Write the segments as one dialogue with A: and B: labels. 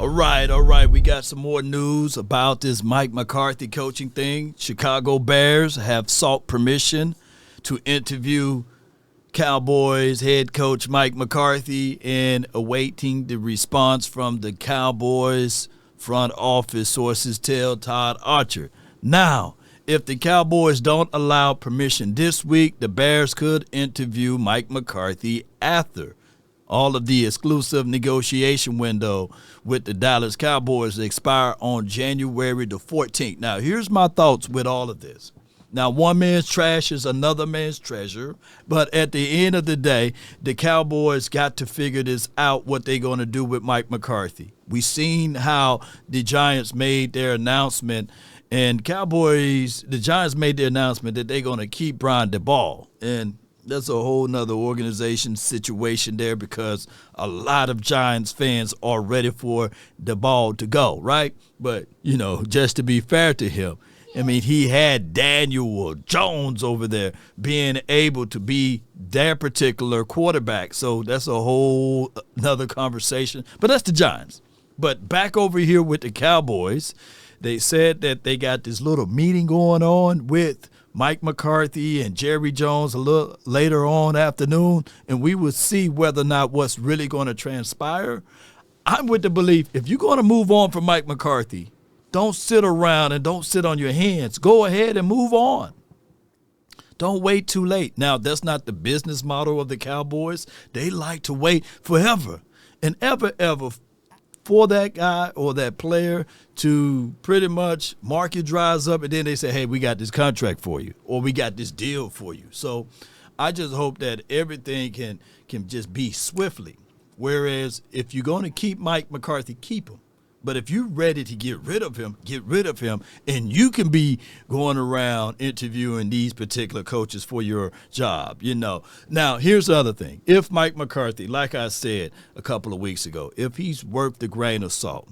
A: All right. We got some more news about this Mike McCarthy coaching thing. Chicago Bears have sought permission to interview Cowboys head coach Mike McCarthy and awaiting the response from the Cowboys front office, sources tell Todd Archer. Now, if the Cowboys don't allow permission this week, the Bears could interview Mike McCarthy after all of the exclusive negotiation window with the Dallas Cowboys expire on January the 14th. Now, here's my thoughts with all of this. Now, one man's trash is another man's treasure, but at the end of the day, the Cowboys got to figure this out, what they're going to do with Mike McCarthy. We seen how the Giants made their announcement, and the Giants made their announcement that they're going to keep Brian DeBall, and that's a whole nother organization situation there because a lot of Giants fans are ready for the ball to go, right? But, just to be fair to him, I mean, he had Daniel Jones over there being able to be their particular quarterback. So that's a whole nother conversation. But that's the Giants. But back over here with the Cowboys, they said that they got this little meeting going on with Mike McCarthy and Jerry Jones a little later on afternoon, and we will see whether or not what's really going to transpire. I'm with the belief, if you're going to move on from Mike McCarthy, don't sit around and don't sit on your hands. Go ahead and move on. Don't wait too late. Now, that's not the business model of the Cowboys. They like to wait forever and ever for that guy or that player to pretty much market dries up, and then they say, hey, we got this contract for you, or we got this deal for you. So I just hope that everything can just be swiftly. Whereas if you're going to keep Mike McCarthy, keep him. But if you're ready to get rid of him, and you can be going around interviewing these particular coaches for your job, Now, here's the other thing. If Mike McCarthy, like I said a couple of weeks ago, if he's worth the grain of salt,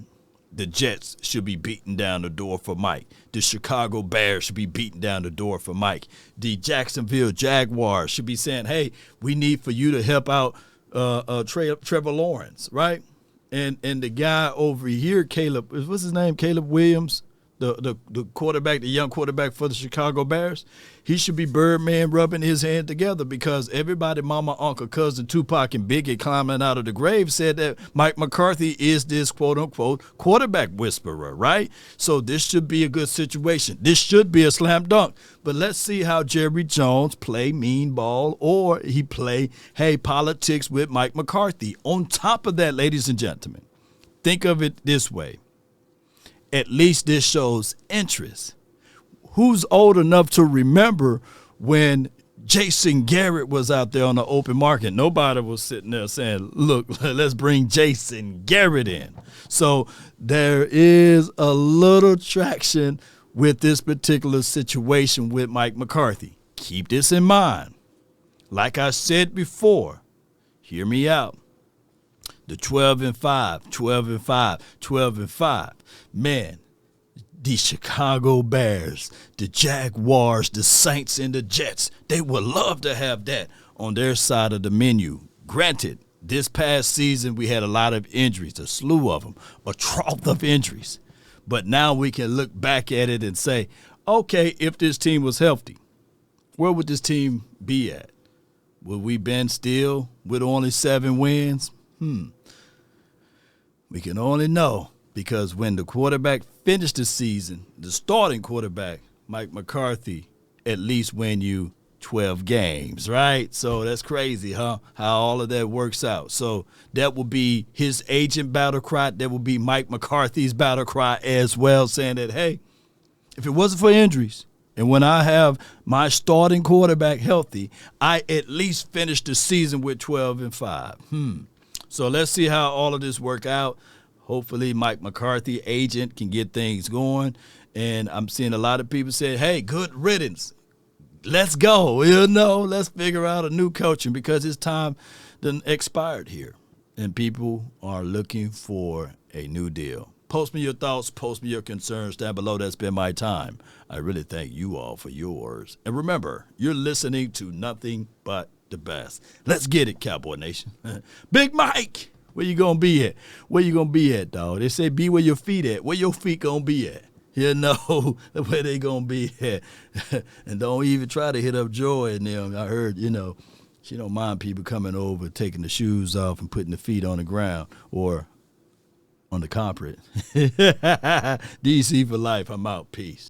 A: the Jets should be beating down the door for Mike. The Chicago Bears should be beating down the door for Mike. The Jacksonville Jaguars should be saying, hey, we need for you to help out Trevor Lawrence, right? And the guy over here, Caleb, what's his name? Caleb Williams, the quarterback, the young quarterback for the Chicago Bears. He should be Birdman rubbing his hand together because everybody, mama, uncle, cousin, Tupac, and Biggie climbing out of the grave said that Mike McCarthy is this quote-unquote quarterback whisperer, right? So this should be a good situation. This should be a slam dunk. But let's see how Jerry Jones play mean ball or he play, politics with Mike McCarthy. On top of that, ladies and gentlemen, think of it this way. At least this shows interest. Who's old enough to remember when Jason Garrett was out there on the open market? Nobody was sitting there saying, look, let's bring Jason Garrett in. So there is a little traction with this particular situation with Mike McCarthy. Keep this in mind. Like I said before, hear me out. The 12-5, 12-5, 12-5. Man, the Chicago Bears, the Jaguars, the Saints, and the Jets, they would love to have that on their side of the menu. Granted, this past season we had a lot of injuries, a slew of them, a trough of injuries. But now we can look back at it and say, okay, if this team was healthy, where would this team be at? Would we been still with only 7 wins? We can only know because when the quarterback finished the season, the starting quarterback, Mike McCarthy, at least win you 12 games, right? So that's crazy, huh? How all of that works out. So that will be his agent battle cry. That will be Mike McCarthy's battle cry as well, saying that, hey, if it wasn't for injuries and when I have my starting quarterback healthy, I at least finished the season with 12-5. So let's see how all of this work out. Hopefully Mike McCarthy, agent, can get things going. And I'm seeing a lot of people say, hey, good riddance. Let's go. Let's figure out a new coaching because his time done expired here. And people are looking for a new deal. Post me your thoughts. Post me your concerns down below. That's been my time. I really thank you all for yours. And remember, you're listening to nothing but the best. Let's get it, Cowboy Nation. Big Mike. Where you gonna be at? Where you gonna be at, dog? They say be where your feet at. Where your feet gonna be at? You know where they gonna be at. And don't even try to hit up Joy and them. I heard, she don't mind people coming over, taking the shoes off and putting the feet on the ground or on the carpet. DC for life. I'm out. Peace.